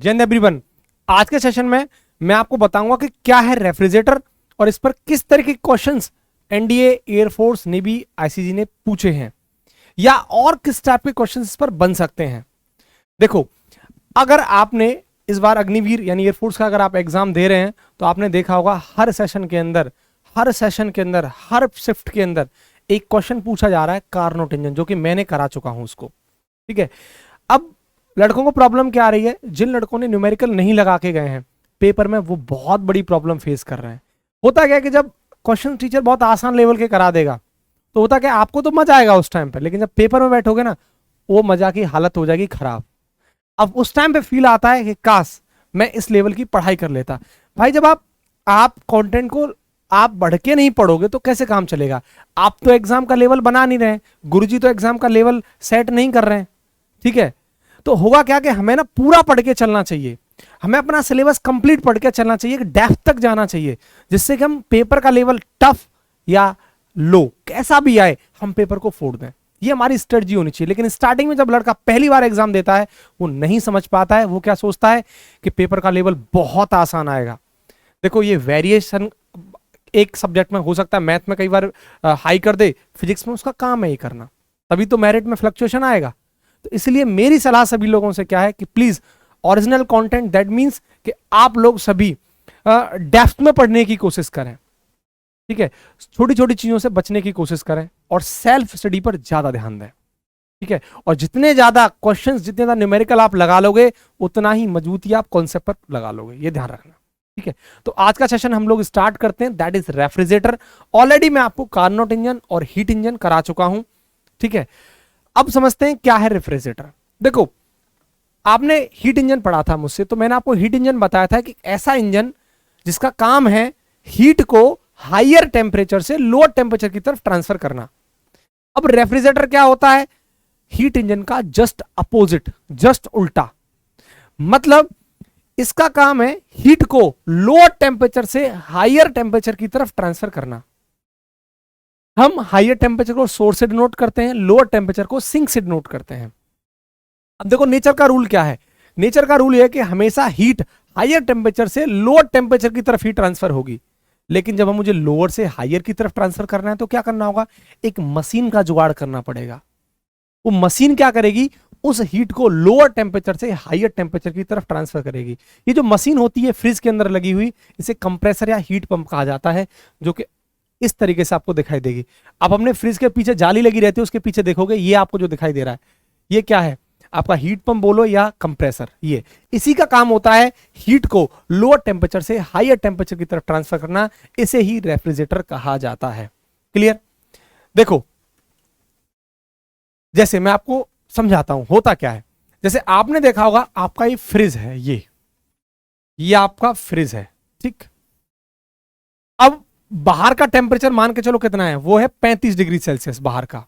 जय हिंद एवरीवन। आज के सेशन में मैं आपको बताऊंगा कि क्या है रेफ्रिजरेटर और इस पर किस तरह के questions NDA, air force, navy, ICG ने पूछे हैं या और किस टाइप के क्वेश्चंस इस पर बन सकते हैं। देखो, अगर आपने इस बार अग्निवीर यानी एयरफोर्स का अगर आप एग्जाम दे रहे हैं तो आपने देखा होगा हर सेशन के अंदर हर शिफ्ट के अंदर एक क्वेश्चन पूछा जा रहा है कार्नोट इंजन, जो कि मैंने करा चुका हूं उसको। ठीक है, अब लड़कों को प्रॉब्लम क्या आ रही है, जिन लड़कों ने न्यूमेरिकल नहीं लगा के गए हैं पेपर में वो बहुत बड़ी प्रॉब्लम फेस कर रहे हैं। होता क्या है कि जब क्वेश्चन टीचर बहुत आसान लेवल के करा देगा तो होता क्या, आपको तो मजा आएगा उस टाइम पे, लेकिन जब पेपर में बैठोगे ना वो मजा की हालत हो जाएगी खराब। अब उस टाइम पे फील आता है कि काश मैं इस लेवल की पढ़ाई कर लेता। भाई जब आप कंटेंट को आप बढ़ के नहीं पढ़ोगे तो कैसे काम चलेगा। आप तो एग्जाम का लेवल बना नहीं रहे, गुरुजी तो एग्जाम का लेवल सेट नहीं कर रहे हैं। ठीक है, तो होगा क्या कि हमें ना पूरा पढ़ के चलना चाहिए, हमें अपना सिलेबस कंप्लीट पढ़ के चलना चाहिए, डेप्थ तक जाना चाहिए, जिससे कि हम पेपर का लेवल टफ या लो कैसा भी आए हम पेपर को फोड़ दें। ये हमारी स्ट्रेटजी होनी चाहिए। लेकिन स्टार्टिंग में जब लड़का पहली बार एग्जाम देता है वो नहीं समझ पाता है, वो क्या सोचता है कि पेपर का लेवल बहुत आसान आएगा। देखो, ये वेरिएशन एक सब्जेक्ट में हो सकता है, मैथ में कई बार हाई कर दे, फिजिक्स में उसका काम है ये करना, तभी तो मेरिट में फ्लक्चुएशन आएगा। तो इसलिए मेरी सलाह सभी लोगों से क्या है कि please original content, that means कि आप लोग सभी डेप्थ में पढ़ने की कोशिश करें। ठीक है, छोटी छोटी चीजों से बचने की कोशिश करें और सेल्फ स्टडी पर ज्यादा ध्यान दें। ठीक है, और जितने ज्यादा क्वेश्चंस, जितने ज्यादा न्यूमेरिकल आप लगा लोगे उतना ही मजबूती आप कॉन्सेप्ट पर लगा लोगे, ये ध्यान रखना। ठीक है, तो आज का सेशन हम लोग स्टार्ट करते हैं, दैट इज रेफ्रिजरेटर। ऑलरेडी मैं आपको कार्नोट इंजन और हीट इंजन करा चुका हूं। ठीक है, अब समझते हैं क्या है रेफ्रिजरेटर। देखो, आपने हीट इंजन पढ़ा था मुझसे, तो मैंने आपको हीट इंजन बताया था कि ऐसा इंजन जिसका काम है हीट को हायर टेम्परेचर से लोअर टेम्परेचर की तरफ ट्रांसफर करना। अब रेफ्रिजरेटर क्या होता है, हीट इंजन का जस्ट अपोजिट, जस्ट उल्टा। मतलब इसका काम है हीट को लोअर टेम्परेचर से हायर टेम्परेचर की तरफ ट्रांसफर करना। हम हायर टेम्परेचर को सोर्स से डिनोट करते हैं, लोअर टेम्परेचर को सिंक से डिनोट करते हैं। अब देखो नेचर का रूल क्या है, नेचर का रूल यह है कि हमेशा हीट हायर टेम्परेचर से लोअर टेम्परेचर की तरफ ही ट्रांसफर होगी। लेकिन जब हम मुझे लोअर से हायर की तरफ ट्रांसफर करना है तो क्या करना होगा, एक मशीन का जुगाड़ करना पड़ेगा। वो मशीन क्या करेगी, उस हीट को लोअर टेम्परेचर से हायर टेम्परेचर की तरफ ट्रांसफर करेगी। ये जो मशीन होती है फ्रिज के अंदर लगी हुई, इसे कंप्रेसर या हीट पंप कहा जाता है, जो कि इस तरीके से आपको दिखाई देगी। आप अपने फ्रिज के पीछे जाली लगी रहती है, उसके पीछे देखोगे ये आपको जो दिखाई दे रहा है ये क्या है, आपका हीट पंप बोलो या कंप्रेसर। ये इसी का काम होता है हीट को लोअर टेम्परेचर से हायर टेम्परेचर की तरफ ट्रांसफर करना, इसे ही रेफ्रिजरेटर कहा जाता है। क्लियर। देखो, जैसे मैं आपको समझाता हूं होता क्या है। जैसे आपने देखा होगा आपका ये फ्रिज है, ये आपका फ्रिज है। ठीक, अब बाहर का टेम्परेचर मान के चलो कितना है, वो है 35 डिग्री सेल्सियस बाहर का,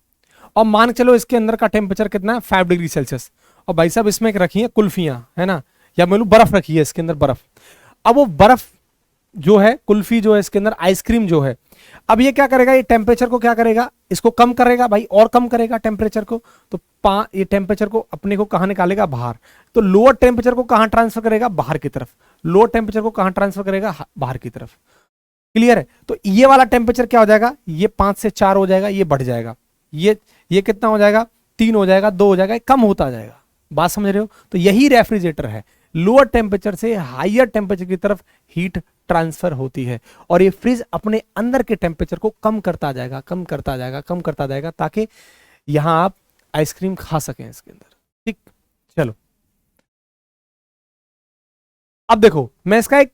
और मान के चलो इसके अंदर का टेम्परेचर कितना है, 5 डिग्री सेल्सियस। और भाई साहब इसमें रखी है कुल्फियां, है ना, या मैं बर्फ रखी है इसके अंदर, बर्फ। अब वो बर्फ जो है, कुल्फी जो है, इसके अंदर आइसक्रीम जो है, अब ये क्या करेगा, ये टेम्परेचर को क्या करेगा, इसको कम करेगा भाई, और कम करेगा टेम्परेचर को। तो ये टेम्परेचर को अपने को कहां निकालेगा, बाहर। तो लोअर टेम्परेचर को कहां ट्रांसफर करेगा, बाहर की तरफ। लोअर टेम्परेचर को कहां ट्रांसफर करेगा, बाहर की तरफ। क्लियर है। तो ये वाला टेम्परेचर क्या हो जाएगा, ये 5 से 4 हो जाएगा, ये बढ़ जाएगा। ये कितना हो जाएगा, 3 हो जाएगा, 2 हो जाएगा, कम होता जाएगा। बात समझ रहे हो। तो यही रेफ्रिजरेटर है, लोअर टेम्परेचर से हायर टेम्परेचर की तरफ हीट ट्रांसफर होती है, और ये फ्रिज अपने अंदर के टेम्परेचर को कम करता जाएगा, कम करता जाएगा, कम करता जाएगा, ताकि यहां आप आइसक्रीम खा सकें इसके अंदर। ठीक, चलो अब देखो मैं इसका एक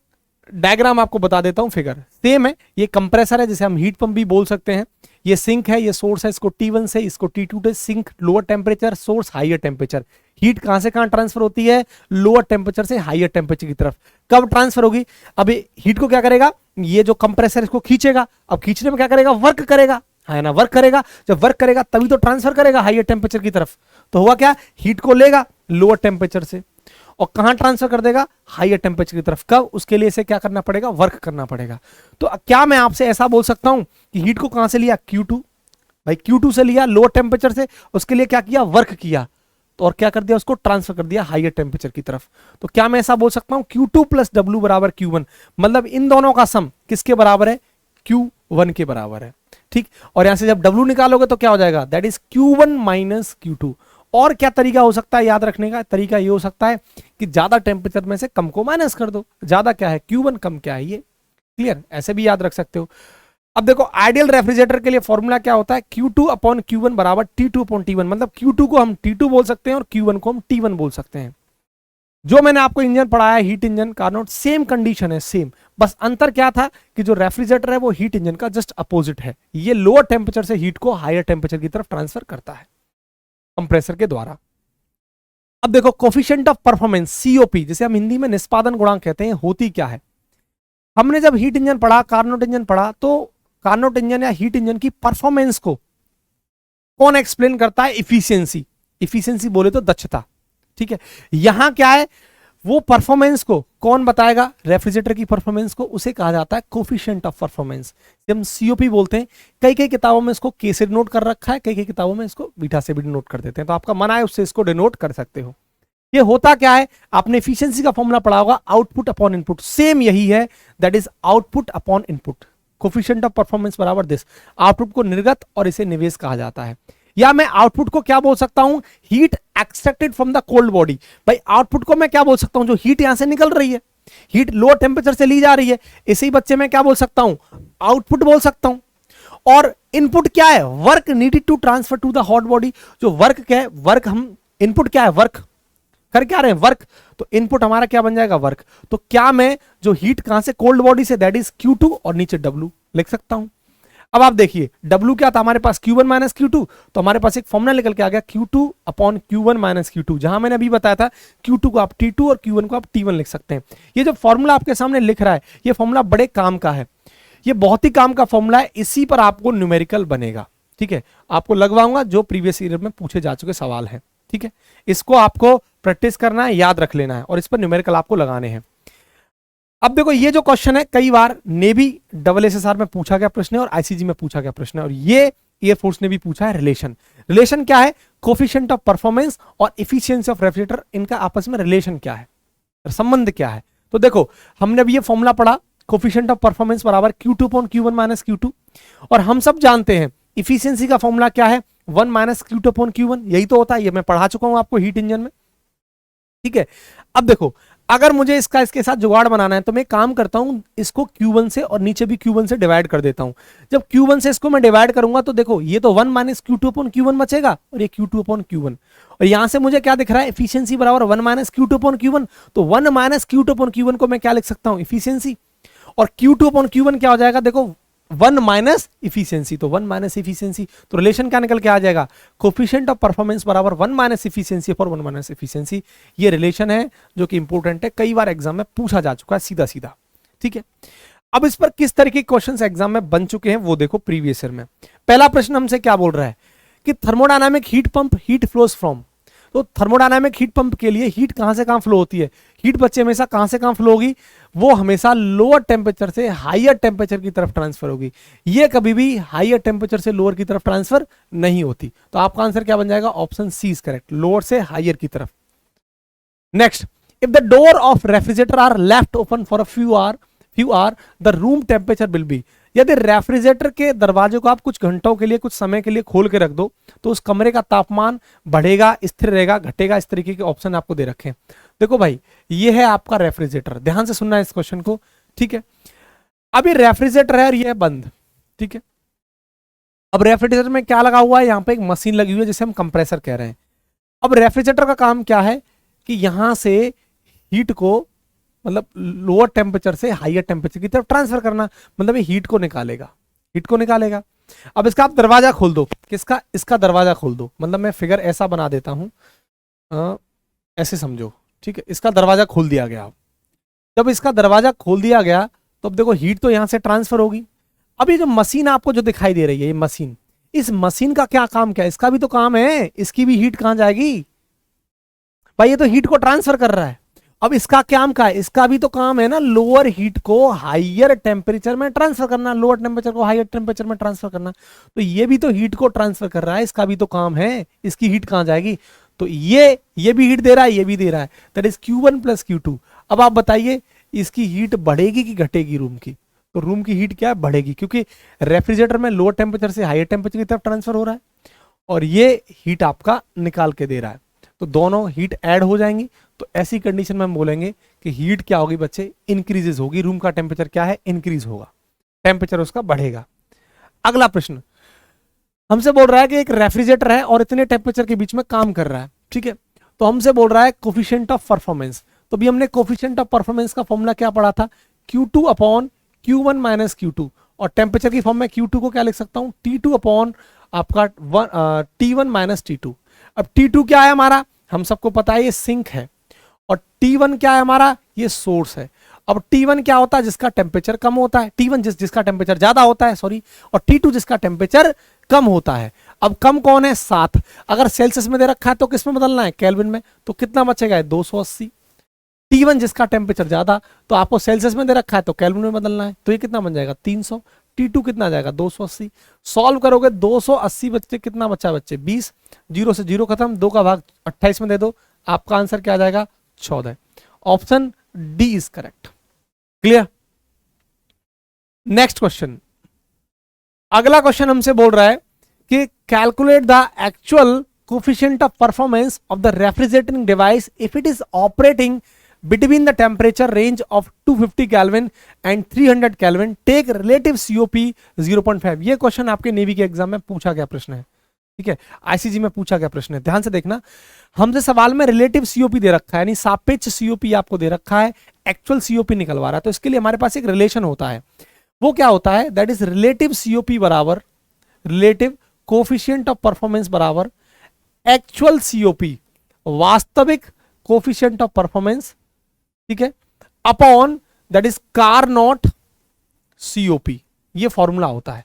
डायग्राम आपको बता देता हूं, फिगर सेम है। ये कंप्रेसर है जिसे हम हीट पंप भी बोल सकते हैं, ये सिंक है, ये सोर्स है, इसको T1 से इसको T2 से, sink lower temperature, source higher temperature. Heat कहां से कहां ट्रांसफर होती है, लोअर टेम्परेचर से हायर टेम्परेचर की तरफ। कब ट्रांसफर होगी, अब हीट को क्या करेगा, ये जो कंप्रेसर इसको खींचेगा, अब खींचने में क्या करेगा, वर्क करेगा, है ना, वर्क करेगा। जब वर्क करेगा तभी तो ट्रांसफर करेगा हायर टेम्परेचर की तरफ। तो हुआ क्या, हीट को लेगा लोअर टेम्परेचर से और कहां ट्रांसफर कर देगा, हायर टेम्परेचर की तरफ। कब, उसके लिए इसे क्या करना पड़ेगा, वर्क करना पड़ेगा। तो क्या मैं आपसे ऐसा बोल सकता हूं कि हीट को कहां से लिया, Q2, भाई Q2 से लिया लोअर टेम्परेचर से, उसके लिए क्या किया, वर्क किया। तो और क्या कर दिया, उसको ट्रांसफर कर दिया हायर टेम्परेचर की तरफ। तो क्या मैं ऐसा बोल सकता हूं Q2 प्लस डब्ल्यू बराबर Q1, मतलब इन दोनों का सम किसके बराबर है, Q1 के बराबर है। ठीक, और यहां से जब W निकालोगे तो क्या हो जाएगा, that is Q1 minus Q2। और क्या तरीका हो सकता है याद रखने का, तरीका ये हो सकता है कि ज्यादा टेम्परेचर में से कम को माइनस कर दो, ज्यादा क्या है Q1, कम क्या है ये, क्लियर, ऐसे भी याद रख सकते हो। अब देखो आइडियल रेफ्रिजरेटर के लिए फॉर्मूला क्या होता है, Q2 अपॉन Q1 बराबर T2 अपॉन T1, मतलब Q2 को हम T2 बोल सकते हैं और Q1 को हम T1 बोल सकते हैं। जो मैंने आपको इंजन पढ़ाया है heat engine Carnot, same condition है, सेम, बस अंतर क्या था कि जो रेफ्रिजरेटर है वो हीट इंजन का जस्ट अपोजिट है, ये लोअर टेम्परेचर से हीट को हायर टेम्परेचर की तरफ ट्रांसफर करता है कंप्रेसर के द्वारा। अब देखो कोफिशिएंट ऑफ परफॉर्मेंस सीओपी, जिसे हम हिंदी में निष्पादन गुणांक कहते हैं, होती क्या है। हमने जब हीट इंजन पढ़ा, कार्नोट इंजन पढ़ा, तो कार्नोट इंजन या हीट इंजन की परफॉर्मेंस को कौन एक्सप्लेन करता है, इफिशियंसी, इफिशियंसी बोले तो दक्षता। ठीक है, यहां क्या है, वो परफॉर्मेंस को कौन बताएगा, रेफ्रिजरेटर की परफॉर्मेंस को, उसे कहा जाता है कोफिशिएंट ऑफ परफॉर्मेंस, हम सीओपी बोलते हैं। कई कई किताबों में इसको के से डिनोट कर रखा है, कई कई किताबों में इसको बीटा से भी डिनोट कर देते हैं, तो आपका मन आए उससे इसको डिनोट कर सकते हो। ये होता क्या है, आपने एफिशिएंसी का फॉर्मूला पढ़ा होगा, आउटपुट अपॉन इनपुट, सेम यही है, that is output upon input, coefficient of performance बराबर दिस, आउटपुट को निर्गत और इसे निवेश कहा जाता है। या मैं आउटपुट को क्या बोल सकता हूं, heat extracted from the cold body, भाई आउटपुट को मैं क्या बोल सकता हूं, जो हीट यहां से निकल रही है, हीट लोअर टेम्परेचर से ली जा रही है, इसी बच्चे में क्या बोल सकता हूं, आउटपुट बोल सकता हूं। और इनपुट क्या है, work needed to transfer to the hot body, जो वर्क क्या है, वर्क हम, इनपुट क्या है, वर्क कर क्या रहे हैं, वर्क, तो इनपुट हमारा क्या बन जाएगा, वर्क। तो क्या मैं जो हीट कहां से, कोल्ड बॉडी से, दैट इज Q2 और नीचे W लिख सकता हूं। अब आप देखिए W क्या था हमारे पास, Q1 माइनस Q2, तो हमारे पास एक फॉर्मूला निकल के आ गया Q2 upon Q1 minus Q2, जहां मैंने अभी बताया था Q2 को आप T2 और Q1 को आप T1 लिख सकते हैं। ये जो फॉर्मूला आपके सामने लिख रहा है, ये फॉर्मूला बड़े काम का है, ये बहुत ही काम का फॉर्मूला है, इसी पर आपको न्यूमेरिकल बनेगा। ठीक है, आपको लगवाऊंगा जो प्रीवियस ईयर में पूछे जा चुके सवाल हैं। ठीक है, इसको आपको प्रैक्टिस करना है, याद रख लेना है, और इस पर न्यूमेरिकल आपको लगाने हैं। अब देखो ये जो क्वेश्चन है कई बार नेवी डबल SSR में पूछा गया प्रश्न है और ICG में पूछा गया प्रश्न है, और ये एयरफोर्स ने भी पूछा है। रिलेशन, रिलेशन क्या है, कोफिशिएंट ऑफ परफॉर्मेंस और एफिशिएंसी ऑफ रेफ्रिजरेटर, इनका आपस में रिलेशन क्या है, संबंध क्या है। तो देखो हमने अभी ये फॉर्मूला पढ़ा, कोफिशिएंट ऑफ परफॉर्मेंस बराबर Q2 upon Q1 minus Q2, और हम सब जानते हैं इफिशियंसी का फॉर्मूला क्या है, 1 माइनस Q2 अपॉन Q1, यही तो होता है, ये मैं पढ़ा चुका हूं आपको हीट इंजन में। ठीक है, अब देखो अगर मुझे इसका इसके साथ जुगाड़ बनाना है तो मैं काम करता हूं, इसको Q1 से और नीचे भी Q1 से डिवाइड कर देता हूं। जब Q1 से इसको मैं डिवाइड करूंगा तो देखो ये तो 1 माइनस Q2 अपॉन Q1 बचेगा, और ये Q2 अपॉन Q1, और यहां से मुझे क्या दिख रहा है, एफिशिएंसी बराबर 1 माइनस Q2 अपॉन Q1, तो 1 माइनस Q2 अपॉन Q1 को मैं क्या लिख सकता हूं, एफिशिएंसी, और Q2 अपॉन Q1 क्या हो जाएगा, देखो 1 माइनस इफिशियंसी, तो 1 माइनस इफिशियंसी, तो रिलेशन क्या निकल के आ जाएगा, कोफिशिएंट ऑफ परफॉर्मेंस बराबर 1 minus efficiency for 1 minus efficiency. ये रिलेशन है जो कि इंपॉर्टेंट है, कई बार एग्जाम में पूछा जा चुका है सीधा सीधा। ठीक है, अब इस पर किस तरह के क्वेश्चंस एग्जाम में बन चुके हैं वो देखो प्रीवियस ईयर में। पहला प्रश्न हमसे क्या बोल रहा है कि thermodynamic heat pump, heat flows from, तो थर्मोडायनामिक हीट पंप के लिए हीट कहां से कहां फ्लो होती है, हीट बच्चे हमेशा कहां से कहां फ्लो होगी, वो हमेशा लोअर टेम्परेचर से हायर टेम्परेचर की तरफ ट्रांसफर होगी, ये कभी भी हायर टेम्परेचर से लोअर की तरफ ट्रांसफर नहीं होती। तो आपका आंसर क्या बन जाएगा, option C is correct, lower से हायर की तरफ। Next, if the door of refrigerator are left open for a few hour the room temperature will be, यदि रेफ्रिजरेटर के दरवाजे को आप कुछ घंटों के लिए, कुछ समय के लिए खोल के रख दो तो उस कमरे का तापमान बढ़ेगा, स्थिर रहेगा, घटेगा, इस तरीके के ऑप्शन आपको दे रखे हैं। देखो भाई ये है आपका रेफ्रिजरेटर, ध्यान से सुनना है इस क्वेश्चन को। ठीक है, अभी रेफ्रिजरेटर है और ये है बंद। ठीक है, अब रेफ्रिजरेटर में क्या लगा हुआ है, यहां पे एक मशीन लगी हुई है जिसे हम कंप्रेसर कह रहे हैं। अब रेफ्रिजरेटर का काम क्या है कि यहां से हीट को, मतलब लोअर टेम्परेचर से हायर टेम्परेचर की तरफ ट्रांसफर करना, मतलब ये हीट को निकालेगा, हीट को निकालेगा। अब इसका आप दरवाजा खोल दो, किसका, इसका दरवाजा खोल दो, मतलब मैं फिगर ऐसा बना देता हूं, ऐसे समझो। ठीक है, इसका दरवाजा खोल दिया गया। जब इसका दरवाजा खोल दिया गया तो अब देखो हीट तो यहां से ट्रांसफर होगी। अब ये जो मशीन आपको जो दिखाई दे रही है, ये मशीन, इस मशीन का क्या काम, क्या इसका भी तो काम है, इसकी भी हीट कहां जाएगी भाई, ये तो हीट को ट्रांसफर कर रहा है। अब इसका क्या काम, का है, इसका भी तो काम है ना, लोअर हीट को हायर टेम्परेचर में ट्रांसफर करना, लोअर टेम्परेचर को हायर टेम्परेचर में ट्रांसफर करना। तो ये भी तो हीट को ट्रांसफर कर रहा है, इसका भी तो काम है, इसकी हीट कहां जाएगी, तो ये भी हीट दे रहा है, ये भी दे रहा है, that is Q1 plus Q2। अब आप बताइए इसकी हीट बढ़ेगी कि घटेगी रूम की? तो रूम की हीट क्या है, बढ़ेगी, क्योंकि रेफ्रिजरेटर में लोअर टेम्परेचर से हायर टेम्परेचर की तरफ ट्रांसफर हो रहा है और ये हीट आपका निकाल के दे रहा है, तो दोनों हीट ऐड हो जाएंगी। तो ऐसी कंडीशन में हम बोलेंगे कि हीट क्या होगी बच्चे, इंक्रीजेस होगी। रूम का टेम्परेचर क्या है, इंक्रीज होगा, टेम्परेचर उसका बढ़ेगा। अगला प्रश्न हमसे बोल रहा है कि एक रेफ्रिजरेटर है और इतने टेम्परेचर के बीच में काम कर रहा है, ठीक है। तो हमसे बोल रहा है कोफिशिएंट ऑफ परफॉर्मेंस। तो भी हमने कोफिशिएंट ऑफ परफॉर्मेंस का फॉर्मूला क्या पढ़ा था, Q2 upon Q1 minus Q2, और टेम्परेचर की फॉर्म में Q2 को क्या लिख सकता हूं, T2 अपॉन आपका T1 माइनस T2। अब T2 क्या है हमारा, हम सबको पता है ये सिंक है, और T1 क्या है हमारा, ये सोर्स है। अब T1 क्या होता है, जिसका टेम्परेचर कम होता है, T1 जिसका टेम्परेचर ज्यादा होता है, सॉरी, और T2 जिसका टेम्परेचर कम होता है। अब कम कौन है, 7। अगर सेल्सियस में दे रखा है तो किस में बदलना है, केल्विन में, तो कितना बचेगा, 280। T1 जिसका टेम्परेचर ज्यादा, तो आपको सेल्सियस में दे रखा है तो केल्विन में बदलना है, तो ये कितना बन जाएगा, 300। T2 कितना आ जाएगा, 280। सॉल्व करोगे 280 बच्चे कितना बचा बच्चे, 20, 0 से 0 खत्म, 2 का भाग 28 में दे दो, आपका आंसर क्या आ जाएगा, 14। Option D is correct. Clear. Next question, अगला क्वेश्चन हमसे बोल रहा है कि calculate the actual coefficient of performance of the refrigerating device if it is operating between the temperature range of 250 Kelvin and 300 Kelvin, take relative COP 0.5। ये question आपके navy के exam में पूछा गया प्रश्न है, ठीक है, आईसीजी में पूछा गया प्रश्न है, ध्यान से देखना। हमसे सवाल में रिलेटिव सीओपी दे रखा है, यानी सापेक्ष सीओपी आपको दे रखा है, एक्चुअल सीओपी निकलवा रहा है, तो इसके लिए हमारे पास एक रिलेशन होता है, वो क्या होता है, दैट इज रिलेटिव सीओपी बराबर रिलेटिव कोफिशिएंट ऑफ परफॉर्मेंस बराबर एक्चुअल सीओपी, वास्तविक कोफिशिएंट ऑफ परफॉर्मेंस, ठीक है, upon that is Carnot COP. ये फॉर्मूला होता है।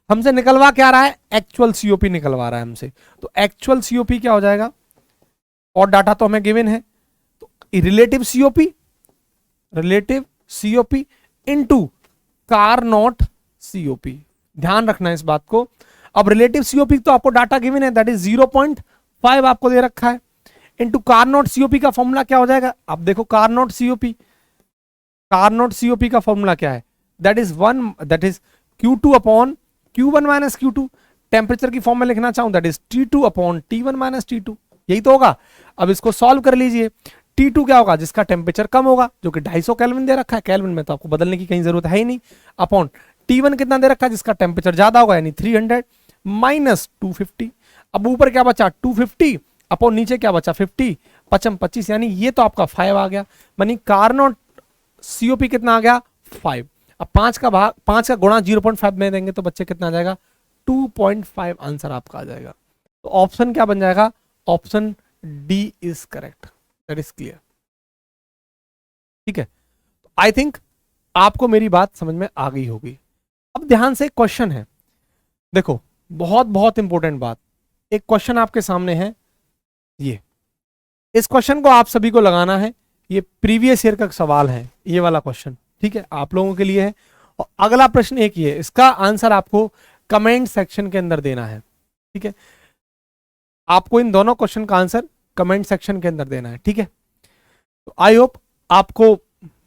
हमसे निकलवा क्या रहा है, एक्चुअल सीओपी निकलवा रहा है हमसे, तो एक्चुअल सीओपी क्या हो जाएगा, और डाटा तो हमें गिवन है, तो relative COP into Carnot COP, ध्यान रखना है इस बात को। अब रिलेटिव सीओपी तो आपको डाटा गिवन है, दैट इज 0.5 आपको दे रखा है, इनटू कार्नोट सीओपी का फॉर्मूला क्या हो जाएगा, अब देखो कार्नोट सीओपी का फॉर्मूला क्या है, that is Q2 upon Q1 minus Q2। Temperature की फॉर्म में लिखना चाहूं, that is T2 upon T1 minus T2, यही तो होगा। अब इसको सॉल्व कर लीजिए, T2 क्या होगा, जिसका टेम्परेचर कम होगा, जो कि 250 केल्विन दे रखा है, केल्विन में तो आपको बदलने की कहीं जरूरत है ही नहीं, अपॉन T1 कितना दे रखा है, जिसका टेम्परेचर ज्यादा होगा, यानी 300 माइनस 250। अब ऊपर क्या बचा, 250 अपॉन नीचे क्या बचा, 50, 25, यानी ये तो आपका 5 आ गया, यानी कार्नोट सीओपी कितना आ गया, 5। अब 5 का गुणा 0.5 में देंगे तो बच्चे कितना आ जाएगा, 2.5 आंसर आपका आ जाएगा। तो ऑप्शन क्या बन जाएगा, option D is correct, that is clear, ठीक है। आई थिंक आपको मेरी बात समझ में आ गई होगी। अब ध्यान से क्वेश्चन है, देखो बहुत बहुत इंपॉर्टेंट बात, एक क्वेश्चन आपके सामने है, ये इस क्वेश्चन को आप सभी को लगाना है, ये प्रीवियस ईयर का सवाल है, ये वाला क्वेश्चन, ठीक है, आप लोगों के लिए है। और अगला प्रश्न एक ही है, इसका आंसर आपको कमेंट सेक्शन के अंदर देना है, ठीक है, आपको इन दोनों क्वेश्चन का आंसर कमेंट सेक्शन के अंदर देना है, ठीक है। तो आई होप आपको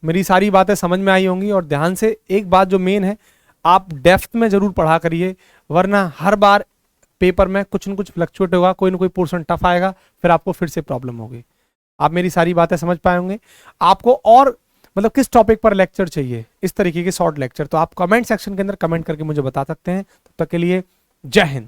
मेरी सारी बातें समझ में आई होंगी, और ध्यान से एक बात जो मेन है, आप डेप्थ में जरूर पढ़ा करिए, वरना हर बार पेपर में कुछ न कुछ फ्लक्चुएट होगा, कोई ना कोई पोर्शन टफ आएगा, फिर आपको फिर से प्रॉब्लम होगी। आप मेरी सारी बातें समझ पाए होंगे। आपको और मतलब किस टॉपिक पर लेक्चर चाहिए, इस तरीके के शॉर्ट लेक्चर, तो आप कमेंट सेक्शन के अंदर कमेंट करके मुझे बता सकते हैं। तब तक के लिए जय हिंद।